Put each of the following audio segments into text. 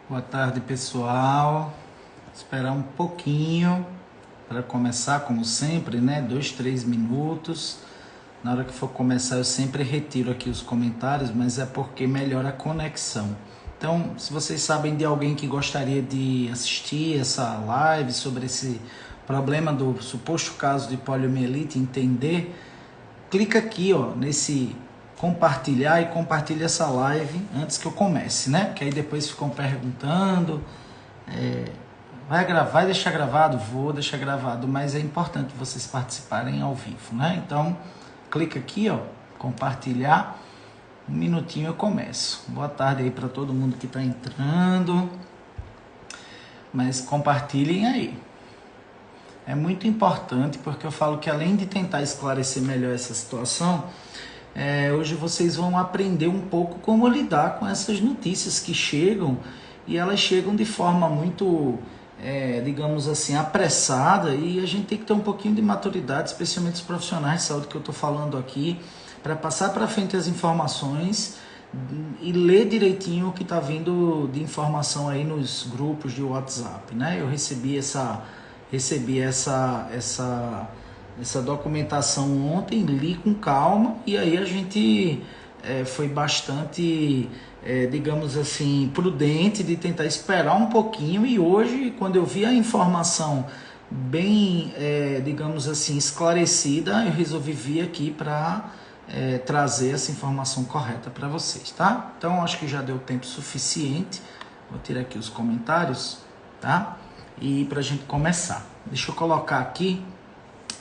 Boa tarde, pessoal. Esperar um pouquinho para começar, como sempre, né? 2, 3 minutos. Na hora que for começar, eu sempre retiro aqui os comentários, mas é porque melhora a conexão. Então, se vocês sabem de alguém que gostaria de assistir essa live sobre esse problema do suposto caso de poliomielite, entender, clica aqui, ó, nesse compartilhar e compartilha essa live antes que eu comece, né? Que aí depois ficam perguntando, vai deixar gravado? Vou deixar gravado, mas é importante vocês participarem ao vivo, né? Então, clica aqui, ó, compartilhar, um minutinho eu começo. Boa tarde aí para todo mundo que está entrando, mas compartilhem aí. É muito importante porque eu falo que além de tentar esclarecer melhor essa situação, hoje vocês vão aprender um pouco como lidar com essas notícias que chegam, e elas chegam de forma muito, digamos assim, apressada, e a gente tem que ter um pouquinho de maturidade, especialmente os profissionais de saúde que eu estou falando aqui, para passar para frente as informações e ler direitinho o que está vindo de informação aí nos grupos de WhatsApp, né? Eu recebi essa documentação ontem, li com calma, e aí a gente foi bastante, digamos assim, prudente de tentar esperar um pouquinho, e hoje, quando eu vi a informação bem, digamos assim, esclarecida, eu resolvi vir aqui para trazer essa informação correta para vocês, tá? Então, acho que já deu tempo suficiente. Vou tirar aqui os comentários, tá? E para a gente começar, deixa eu colocar aqui.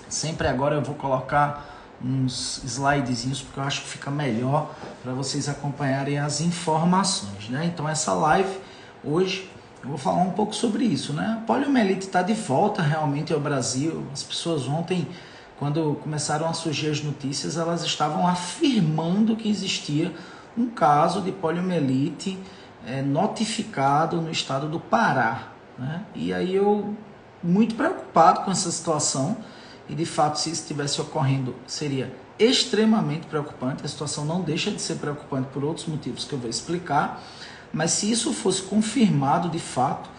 Sempre agora eu vou colocar uns slidezinhos, porque eu acho que fica melhor para vocês acompanharem as informações, né? Então, essa live hoje eu vou falar um pouco sobre isso, né? A poliomielite está de volta realmente ao Brasil. As pessoas ontem, quando começaram a surgir as notícias, elas estavam afirmando que existia um caso de poliomielite notificado no estado do Pará, né? E aí eu, muito preocupado com essa situação, e de fato, se isso estivesse ocorrendo, seria extremamente preocupante. A situação não deixa de ser preocupante por outros motivos que eu vou explicar, mas se isso fosse confirmado de fato,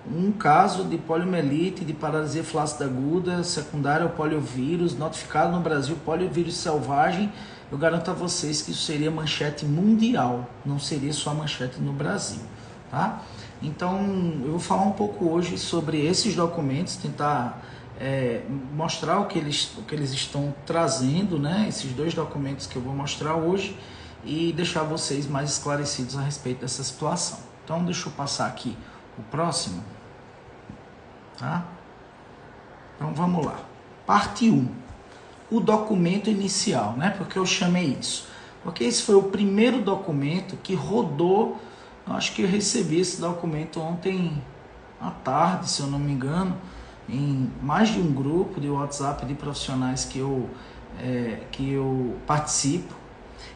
um caso de poliomielite, de paralisia flácida aguda, secundária ao poliovírus, notificado no Brasil, poliovírus selvagem, eu garanto a vocês que isso seria manchete mundial, não seria só manchete no Brasil, tá? Então, eu vou falar um pouco hoje sobre esses documentos, tentar mostrar o que eles estão trazendo, né? Esses dois documentos que eu vou mostrar hoje, e deixar vocês mais esclarecidos a respeito dessa situação. Então, deixa eu passar aqui o próximo, tá? Então, vamos lá. Parte 1. O documento inicial, né? Porque eu chamei isso? Porque esse foi o primeiro documento que rodou. Eu acho que eu recebi esse documento ontem à tarde, se eu não me engano, em mais de um grupo de WhatsApp de profissionais que eu participo.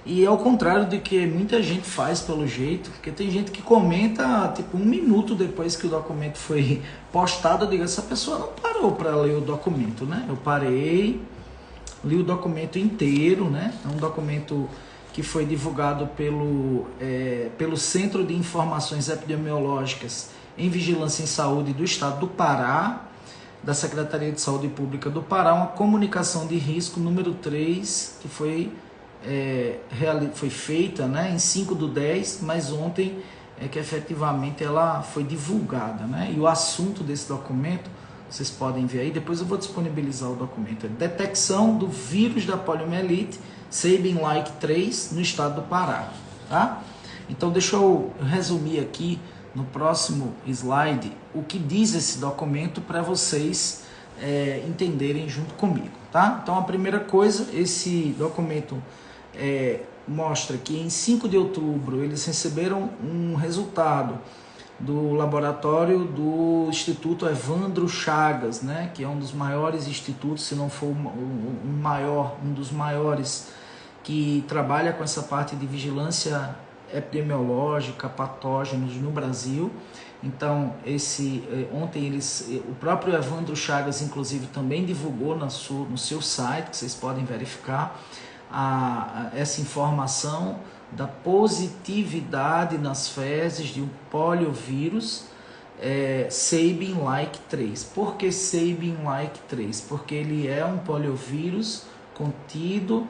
E ao contrário do que muita gente faz pelo jeito, porque tem gente que comenta tipo 1 minuto depois que o documento foi postado. Eu digo, essa pessoa não parou para ler o documento, né? Eu parei, li o documento inteiro, né? É um documento que foi divulgado pelo Centro de Informações Epidemiológicas em Vigilância em Saúde do Estado do Pará, da Secretaria de Saúde Pública do Pará, uma comunicação de risco número 3, que foi feita, né, em 5/10, mas ontem que efetivamente ela foi divulgada, né? E o assunto desse documento, vocês podem ver aí, depois eu vou disponibilizar o documento, detecção do vírus da poliomielite, Sabin-like 3, no estado do Pará, tá? Então, deixa eu resumir aqui no próximo slide o que diz esse documento para vocês entenderem junto comigo, tá? Então, a primeira coisa, esse documento mostra que em 5 de outubro eles receberam um resultado do laboratório do Instituto Evandro Chagas, né, que é um dos maiores institutos, se não for um dos maiores, que trabalha com essa parte de vigilância epidemiológica, patógenos no Brasil. Então, ontem o próprio Evandro Chagas, inclusive, também divulgou no seu site, que vocês podem verificar essa informação da positividade nas fezes de um poliovírus Sabin-like 3. Por que Sabin-like 3? Porque ele é um poliovírus contido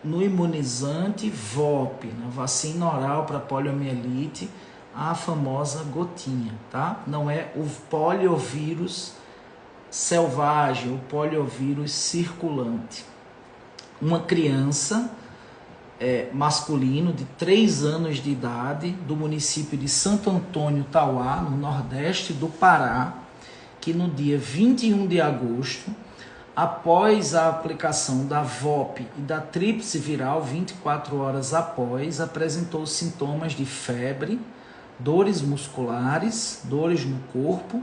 no imunizante VOP, na vacina oral para poliomielite, a famosa gotinha, tá? Não é o poliovírus selvagem, o poliovírus circulante. Uma criança masculino de 3 anos de idade, do município de Santo Antônio, Tauá, no nordeste do Pará, que no dia 21 de agosto, após a aplicação da VOP e da tríplice viral, 24 horas após, apresentou sintomas de febre, dores musculares, dores no corpo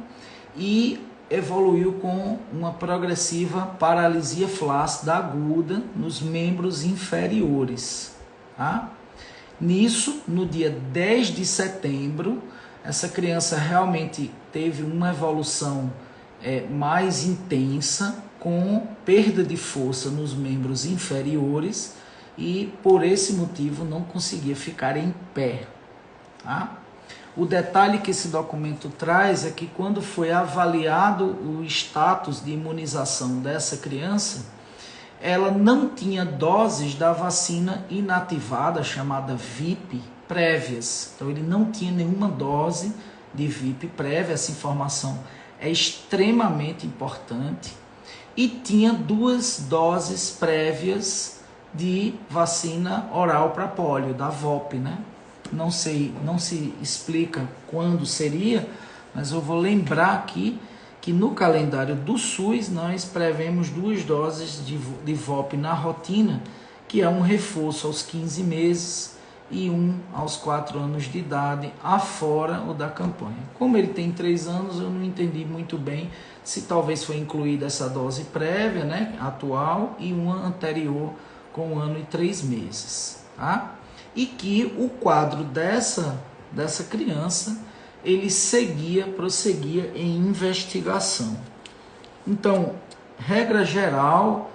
e evoluiu com uma progressiva paralisia flácida aguda nos membros inferiores. Tá? Nisso, no dia 10 de setembro, essa criança realmente teve uma evolução mais intensa, com perda de força nos membros inferiores e, por esse motivo, não conseguia ficar em pé. Tá? O detalhe que esse documento traz é que quando foi avaliado o status de imunização dessa criança, ela não tinha doses da vacina inativada, chamada VIP, prévias. Então ele não tinha nenhuma dose de VIP prévia, essa informação é extremamente importante. E tinha 2 doses prévias de vacina oral para polio, da VOP, né? Não sei, não se explica quando seria, mas eu vou lembrar aqui que no calendário do SUS nós prevemos 2 doses de VOP na rotina, que é um reforço aos 15 meses e um aos 4 anos de idade, afora o da campanha. Como ele tem 3 anos, eu não entendi muito bem se talvez foi incluída essa dose prévia, né, atual, e uma anterior com 1 ano e 3 meses, tá? E que o quadro dessa criança, ele prosseguia em investigação. Então, regra geral,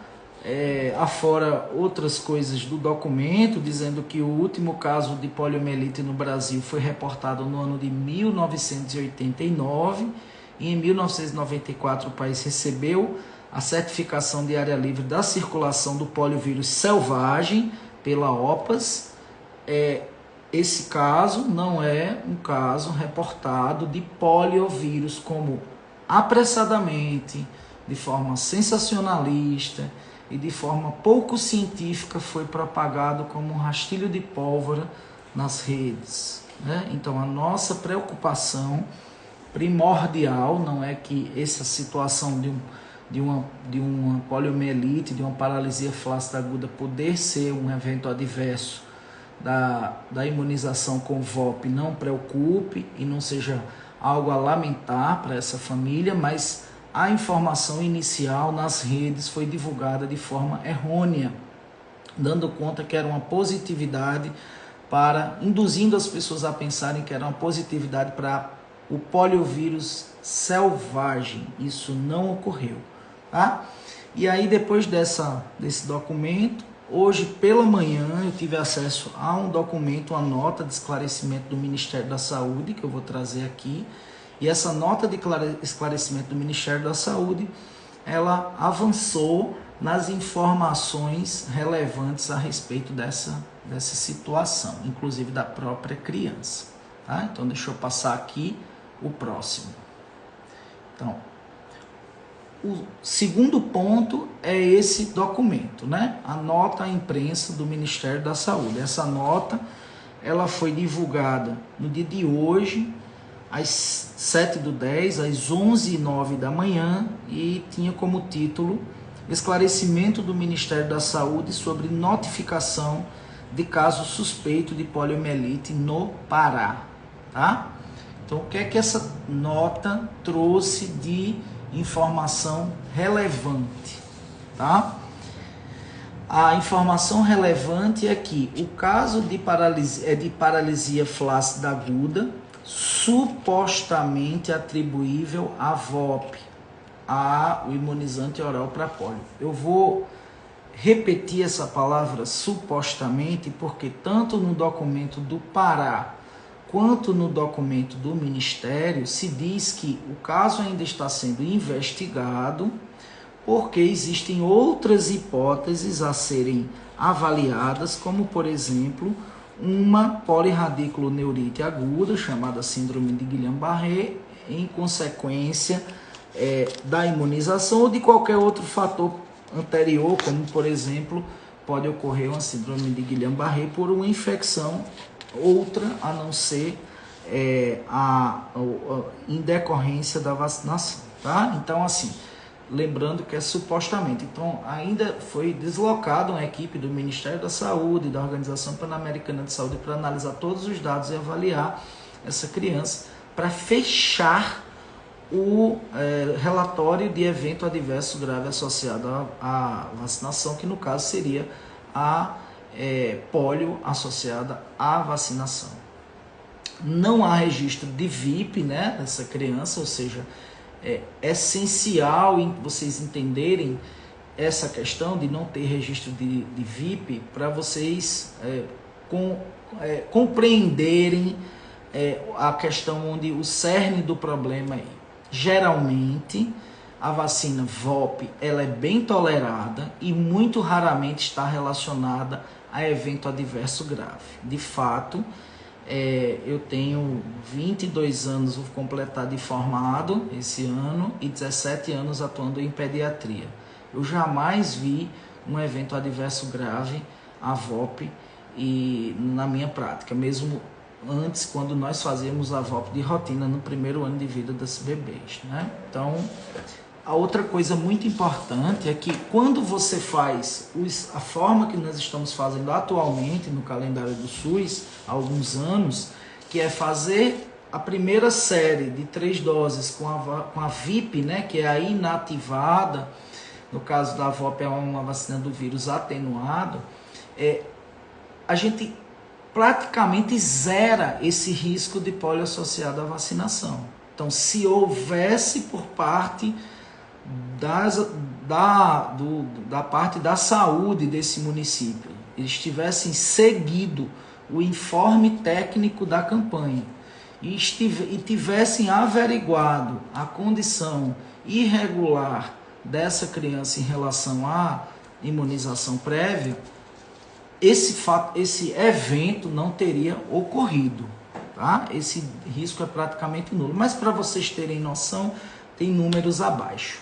afora outras coisas do documento, dizendo que o último caso de poliomielite no Brasil foi reportado no ano de 1989, e em 1994 o país recebeu a certificação de área livre da circulação do poliovírus selvagem pela OPAS. Esse caso não é um caso reportado de poliovírus como apressadamente, de forma sensacionalista e de forma pouco científica foi propagado como um rastilho de pólvora nas redes, né? Então a nossa preocupação primordial não é que essa situação de uma poliomielite, de uma paralisia flácida aguda poder ser um evento adverso da imunização com VOP não preocupe e não seja algo a lamentar para essa família, mas a informação inicial nas redes foi divulgada de forma errônea, dando conta que era uma positividade induzindo as pessoas a pensarem que era uma positividade para o poliovírus selvagem. Isso não ocorreu, tá? E aí depois desse documento, hoje pela manhã eu tive acesso a um documento, uma nota de esclarecimento do Ministério da Saúde, que eu vou trazer aqui. E essa nota de esclarecimento do Ministério da Saúde, ela avançou nas informações relevantes a respeito dessa situação, inclusive da própria criança. Tá? Então deixa eu passar aqui o próximo. Então, o segundo ponto é esse documento, né? A nota à imprensa do Ministério da Saúde. Essa nota, ela foi divulgada no dia de hoje, às 7/10, às 11h09 da manhã, e tinha como título Esclarecimento do Ministério da Saúde sobre notificação de caso suspeito de poliomielite no Pará. Tá? Então, o que é que essa nota trouxe de informação relevante? Tá? A informação relevante é que o caso de paralisia flácida aguda, supostamente atribuível à VOP, o imunizante oral para pólio. Eu vou repetir essa palavra supostamente, porque tanto no documento do Pará quanto no documento do Ministério se diz que o caso ainda está sendo investigado, porque existem outras hipóteses a serem avaliadas, como por exemplo uma polirradiculoneurite aguda chamada síndrome de Guillain-Barré, em consequência da imunização ou de qualquer outro fator anterior, como por exemplo pode ocorrer uma síndrome de Guillain-Barré por uma infecção outra a não ser em decorrência da vacinação, tá? Então assim, lembrando que é supostamente. Então, ainda foi deslocada uma equipe do Ministério da Saúde, da Organização Pan-Americana de Saúde, para analisar todos os dados e avaliar essa criança, para fechar o relatório de evento adverso grave associado à vacinação, que no caso seria a polio associada à vacinação. Não há registro de VIP, né, dessa criança, ou seja, é essencial vocês entenderem essa questão de não ter registro de VIP para vocês compreenderem a questão onde o cerne do problema é. Geralmente, a vacina VOP ela é bem tolerada e muito raramente está relacionada a evento adverso grave. De fato, eu tenho 22 anos, vou completar de formado esse ano, e 17 anos atuando em pediatria. Eu jamais vi um evento adverso grave, a VOP, na minha prática, mesmo antes, quando nós fazíamos a VOP de rotina no primeiro ano de vida das bebês, né? Então, a outra coisa muito importante é que quando você faz a forma que nós estamos fazendo atualmente no calendário do SUS, há alguns anos, que é fazer a primeira série de 3 doses com a VIP, né, que é a inativada, no caso da VOP é uma vacina do vírus atenuado, a gente praticamente zera esse risco de polio associado à vacinação. Então, se houvesse por parte da parte da saúde desse município, eles tivessem seguido o informe técnico da campanha e tivessem averiguado a condição irregular dessa criança em relação à imunização prévia, esse evento não teria ocorrido, tá? Esse risco é praticamente nulo. Mas para vocês terem noção, tem números abaixo.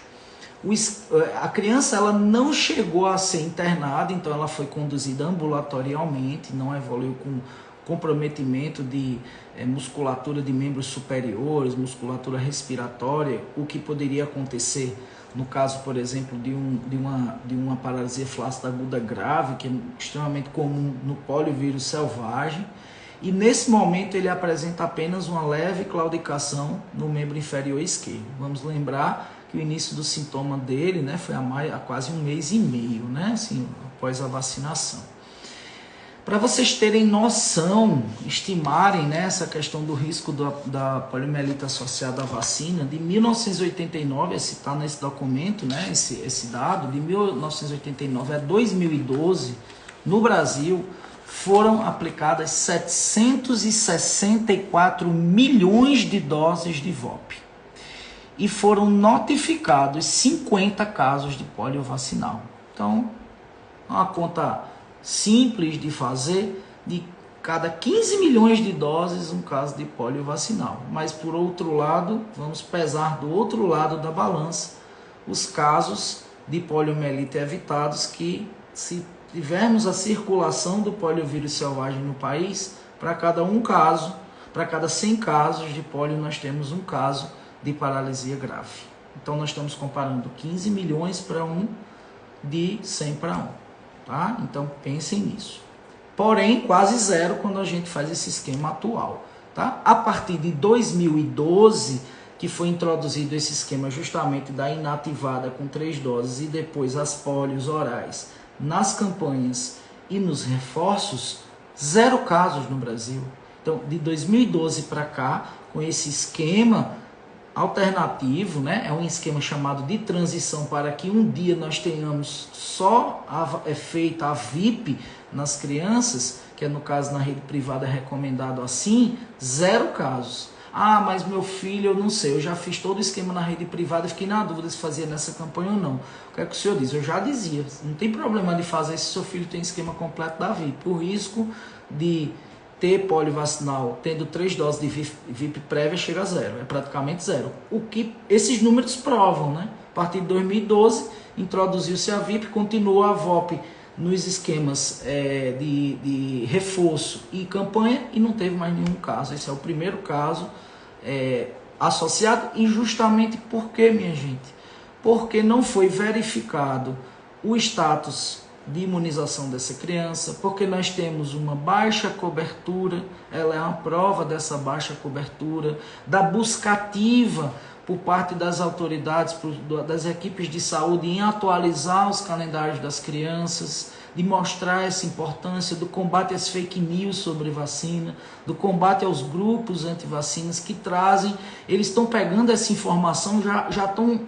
A criança ela não chegou a ser internada, então ela foi conduzida ambulatorialmente, não evoluiu com comprometimento de musculatura de membros superiores, musculatura respiratória, o que poderia acontecer no caso, por exemplo, de uma paralisia flácida aguda grave, que é extremamente comum no poliovírus selvagem. E nesse momento ele apresenta apenas uma leve claudicação no membro inferior esquerdo. Vamos lembrar que o início do sintoma dele, né, foi há quase 1 mês e meio, né, assim, após a vacinação. Para vocês terem noção, estimarem, né, essa questão do risco da poliomielite associada à vacina, de 1989, está nesse documento, né, esse dado, de 1989 a 2012, no Brasil, foram aplicadas 764 milhões de doses de VOP. E foram notificados 50 casos de polio vacinal. Então, uma conta simples de fazer, de cada 15 milhões de doses, um caso de polio vacinal. Mas, por outro lado, vamos pesar do outro lado da balança os casos de poliomielite evitados, que, se tivermos a circulação do poliovírus selvagem no país, para cada 100 casos de polio, nós temos um caso de paralisia grave. Então, nós estamos comparando 15 milhões para 1, de 100 para 1. Tá? Então, pensem nisso. Porém, quase zero quando a gente faz esse esquema atual. Tá? A partir de 2012, que foi introduzido esse esquema justamente da inativada com 3 doses e depois as pólios orais nas campanhas e nos reforços, 0 casos no Brasil. Então, de 2012 para cá, com esse esquema alternativo, né? É um esquema chamado de transição para que um dia nós tenhamos só feita a VIP nas crianças, que é no caso na rede privada é recomendado assim, 0 casos. Ah, mas meu filho, eu não sei, eu já fiz todo o esquema na rede privada, fiquei na dúvida se fazia nessa campanha ou não. O que é que o senhor diz? Eu já dizia, não tem problema de fazer se seu filho tem esquema completo da VIP. O risco de ter polio vacinal tendo 3 doses de VIP prévia chega a 0, é praticamente 0. O que esses números provam, né? A partir de 2012, introduziu-se a VIP, continua a VOP nos esquemas de reforço e campanha e não teve mais nenhum caso. Esse é o primeiro caso associado. E justamente por quê, minha gente? Porque não foi verificado o status de imunização dessa criança, porque nós temos uma baixa cobertura, ela é uma prova dessa baixa cobertura, da busca ativa por parte das autoridades, das equipes de saúde em atualizar os calendários das crianças, de mostrar essa importância do combate às fake news sobre vacina, do combate aos grupos anti-vacinas que trazem, eles estão pegando essa informação, já estão,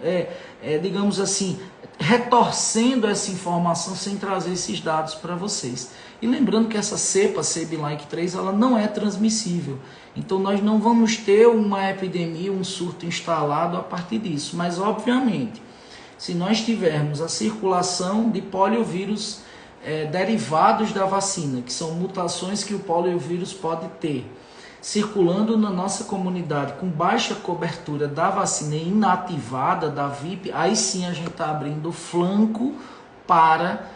digamos assim, retorcendo essa informação sem trazer esses dados para vocês. E lembrando que essa cepa, CB-like 3, ela não é transmissível. Então nós não vamos ter uma epidemia, um surto instalado a partir disso. Mas, obviamente, se nós tivermos a circulação de poliovírus derivados da vacina, que são mutações que o poliovírus pode ter, circulando na nossa comunidade com baixa cobertura da vacina inativada, da VIP, aí sim a gente está abrindo flanco para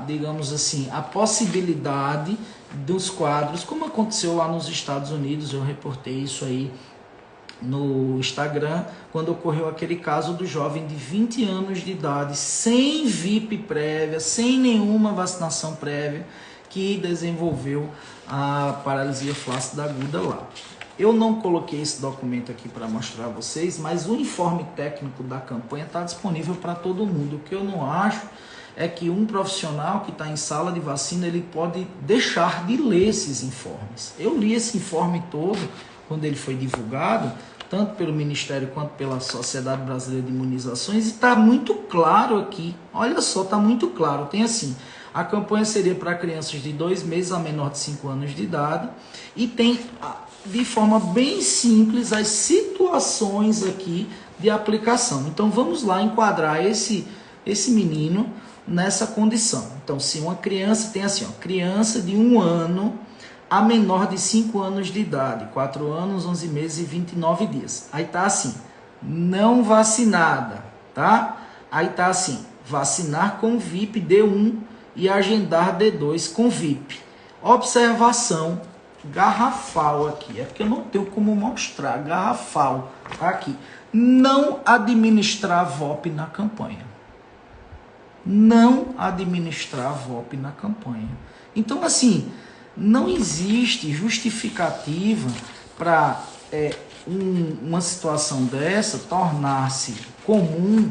digamos assim, a possibilidade dos quadros, como aconteceu lá nos Estados Unidos. Eu reportei isso aí no Instagram, quando ocorreu aquele caso do jovem de 20 anos de idade, sem VIP prévia, sem nenhuma vacinação prévia, que desenvolveu a paralisia flácida aguda lá. Eu não coloquei esse documento aqui para mostrar a vocês, mas o informe técnico da campanha está disponível para todo mundo. O que eu não acho é que um profissional que está em sala de vacina, ele pode deixar de ler esses informes. Eu li esse informe todo, quando ele foi divulgado, tanto pelo Ministério quanto pela Sociedade Brasileira de Imunizações, e está muito claro aqui, olha só, está muito claro, tem assim, a campanha seria para crianças de 2 meses a menor de 5 anos de idade, e tem, de forma bem simples, as situações aqui de aplicação. Então vamos lá enquadrar esse menino nessa condição. Então, se uma criança tem assim, criança de 1 ano a menor de 5 anos de idade, 4 anos, 11 meses e 29 dias. Aí tá assim, não vacinada, tá? Aí tá assim, vacinar com VIP D1 e agendar D2 com VIP. Observação garrafal aqui, é porque eu não tenho como mostrar, garrafal, tá aqui. Não administrar VOP na campanha. Não administrar VOP na campanha. Então, assim, não existe justificativa para uma situação dessa tornar-se comum,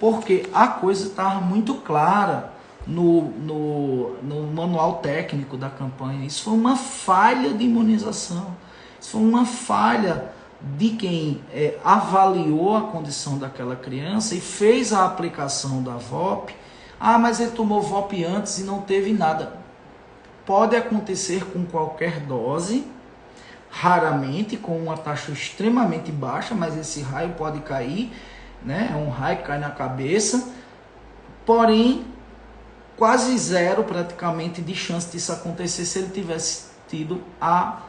porque a coisa estava muito clara no manual técnico da campanha. Isso foi uma falha de imunização, isso foi uma falha de quem avaliou a condição daquela criança e fez a aplicação da VOP. Ah, mas ele tomou VOP antes e não teve nada. Pode acontecer com qualquer dose, raramente, com uma taxa extremamente baixa, mas esse raio pode cair, né? É um raio que cai na cabeça, porém, quase 0 praticamente de chance disso acontecer se ele tivesse tido a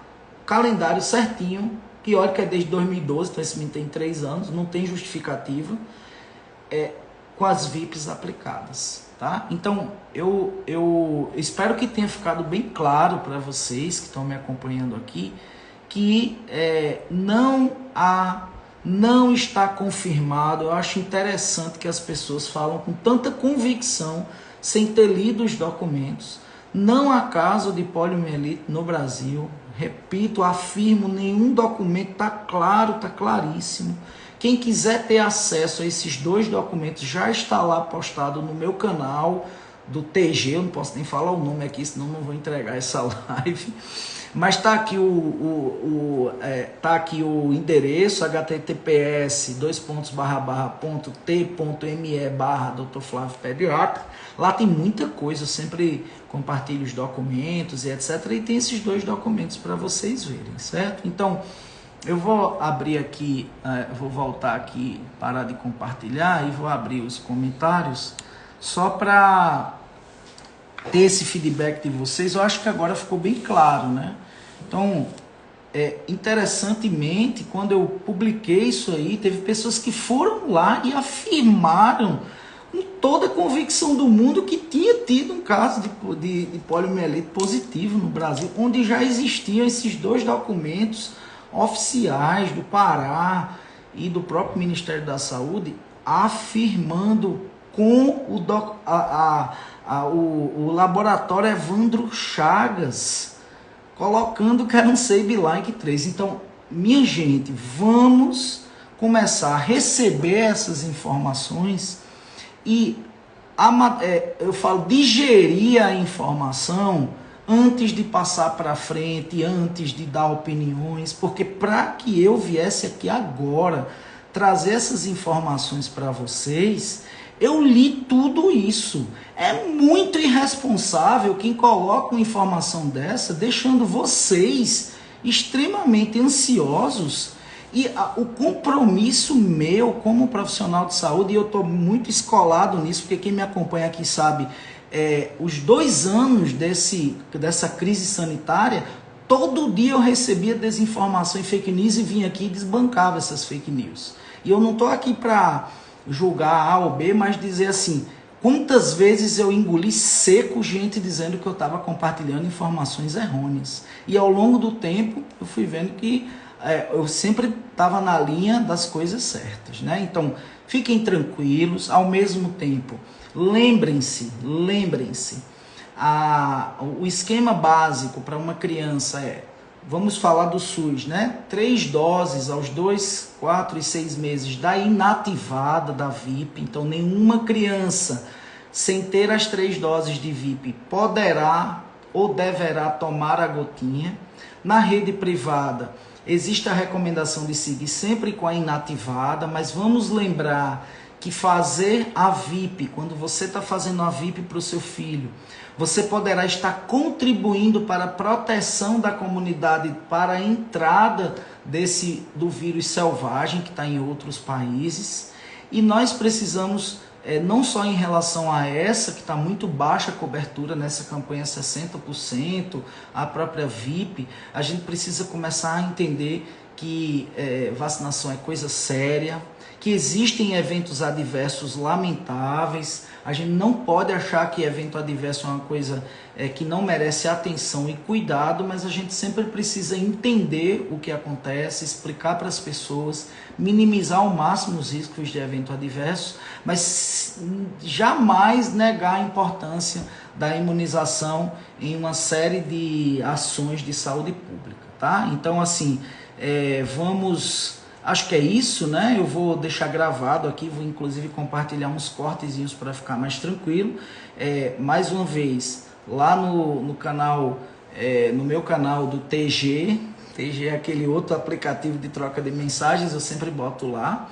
calendário certinho, que olha que é desde 2012, então esse menino tem 3 anos, não tem justificativa, com as VIPs aplicadas, tá? Então, eu espero que tenha ficado bem claro para vocês que estão me acompanhando aqui, que não está confirmado. Eu acho interessante que as pessoas falam com tanta convicção, sem ter lido os documentos. Não há caso de poliomielite no Brasil. Repito, afirmo, nenhum documento está claro, está claríssimo. Quem quiser ter acesso a esses 2 documentos, já está lá postado no meu canal, do TG, eu não posso nem falar o nome aqui, senão não vou entregar essa live. Mas está aqui tá aqui o endereço, https://t.me/Dr. Flávio Pediatra. Lá tem muita coisa, eu sempre compartilho os documentos e etc. E tem esses 2 documentos para vocês verem, certo? Então, eu vou abrir aqui, vou voltar aqui, parar de compartilhar e vou abrir os comentários só para ter esse feedback de vocês. Eu acho que agora ficou bem claro, né? Então, interessantemente, quando eu publiquei isso aí, teve pessoas que foram lá e afirmaram com toda a convicção do mundo que tinha tido um caso de poliomielite positivo no Brasil, onde já existiam esses 2 documentos oficiais do Pará e do próprio Ministério da Saúde, afirmando com o laboratório Evandro Chagas, colocando que era um SABE-like 3. Então, minha gente, vamos começar a receber essas informações e eu falo digerir a informação antes de passar para frente, antes de dar opiniões, porque para que eu viesse aqui agora trazer essas informações para vocês, eu li tudo isso. É muito irresponsável quem coloca uma informação dessa, deixando vocês extremamente ansiosos. E o compromisso meu como profissional de saúde, e eu estou muito escolado nisso, porque quem me acompanha aqui sabe, os 2 anos dessa crise sanitária, todo dia eu recebia desinformação e fake news e vinha aqui e desbancava essas fake news. E eu não estou aqui para julgar A ou B, mas dizer assim, quantas vezes eu engoli seco gente dizendo que eu estava compartilhando informações errôneas. E ao longo do tempo eu fui vendo que eu sempre estava na linha das coisas certas, né? Então, fiquem tranquilos, ao mesmo tempo, lembrem-se, o esquema básico para uma criança vamos falar do SUS, né? 3 doses aos 2, 4 e 6 meses da inativada da VIP. Então, nenhuma criança sem ter as 3 doses de VIP poderá ou deverá tomar a gotinha. Na rede privada, existe a recomendação de seguir sempre com a inativada, mas vamos lembrar que fazer a VIP, quando você está fazendo a VIP para o seu filho, você poderá estar contribuindo para a proteção da comunidade, para a entrada do vírus selvagem que está em outros países. E nós precisamos, não só em relação a essa, que está muito baixa a cobertura nessa campanha 60%, a própria VIP, a gente precisa começar a entender que vacinação é coisa séria, que existem eventos adversos lamentáveis. A gente não pode achar que evento adverso é uma coisa que não merece atenção e cuidado, mas a gente sempre precisa entender o que acontece, explicar para as pessoas, minimizar ao máximo os riscos de evento adverso, mas jamais negar a importância da imunização em uma série de ações de saúde pública, tá? Então, assim, acho que é isso, né? Eu vou deixar gravado aqui, vou inclusive compartilhar uns cortezinhos para ficar mais tranquilo. Mais uma vez, lá no canal, no meu canal do TG é aquele outro aplicativo de troca de mensagens, eu sempre boto lá.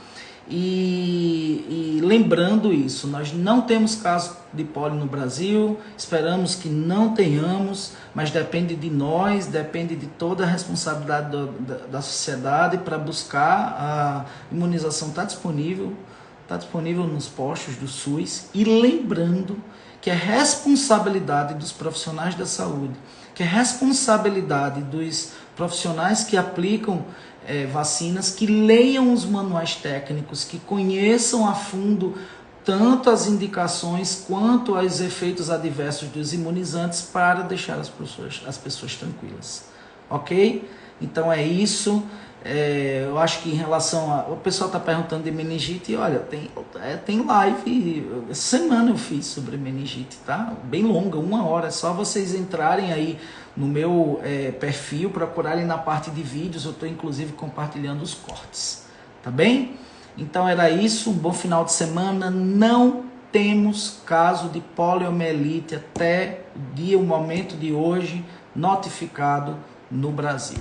E lembrando isso, nós não temos caso de pólio no Brasil, esperamos que não tenhamos, mas depende de nós, depende de toda a responsabilidade da sociedade para buscar. A imunização está disponível nos postos do SUS, e lembrando que é responsabilidade dos profissionais da saúde, que é responsabilidade dos profissionais que aplicam vacinas, que leiam os manuais técnicos, que conheçam a fundo tanto as indicações quanto os efeitos adversos dos imunizantes, para deixar as pessoas tranquilas, ok? Então é isso. Eu acho que em relação o pessoal está perguntando de meningite, e olha, tem live, essa semana eu fiz sobre meningite, tá? Bem longa, 1 hora, é só vocês entrarem aí no meu perfil, procurarem na parte de vídeos, eu estou inclusive compartilhando os cortes, tá bem? Então era isso, um bom final de semana, não temos caso de poliomielite até o momento de hoje notificado no Brasil.